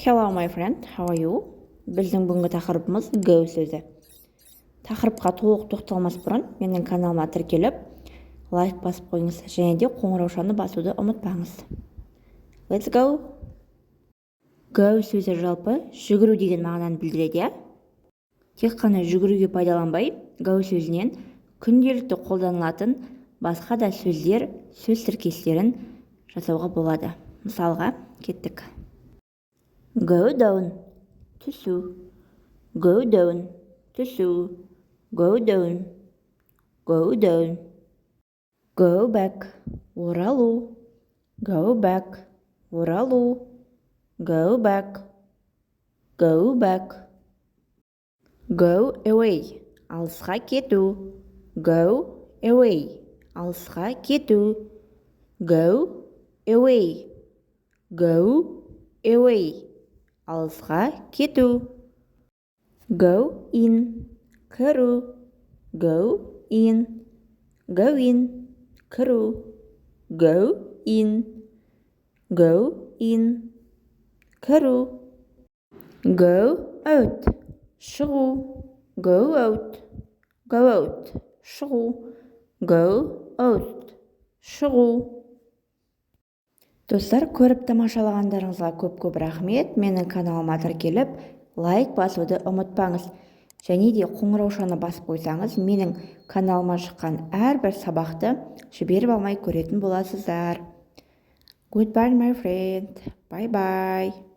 Hello my friend, how are you? Біздің бүгінгі тақырыбымыз go сөзі. Тақырыпқа толық тоқталмас бұрын менің каналыма тіркеліп, лайк басып қойыңыз және де қоңыраушаны басуды ұмытпаңыз. Let's go. Go сөзі жалпы жүгіру деген мағынаны білдіреді. Тек қана жүгіруге пайдаланбай, go сөзінен күнделікті қолданылатын басқа да сөздер, сөз тіркестерін жасауға болады. Мысалға, кеттік. Go down, түсу. Go down, түсу. Go down, go down. Go back, оралу. Go back, оралу. Go back, go back. Go away, алысқа кету. Go away, алысқа кету. Go away, go away, алысқа кету. Go in, кіру. Go in, go in, кіру. Go in, go in, кіру. Go out, шығу. Go out, go out, шығу. Go out, шығу. Достар, көріп тамашалағандарыңызға көп-көп рахмет. Менің каналыма тіркеліп, лайк басуды ұмытпаңыз. Және де қоңыраушаны басып қойсаңыз, менің каналыма шыққан әрбір сабақты жіберіп алмай көретін боласыздар. Goodbye, my friend. Bye-bye.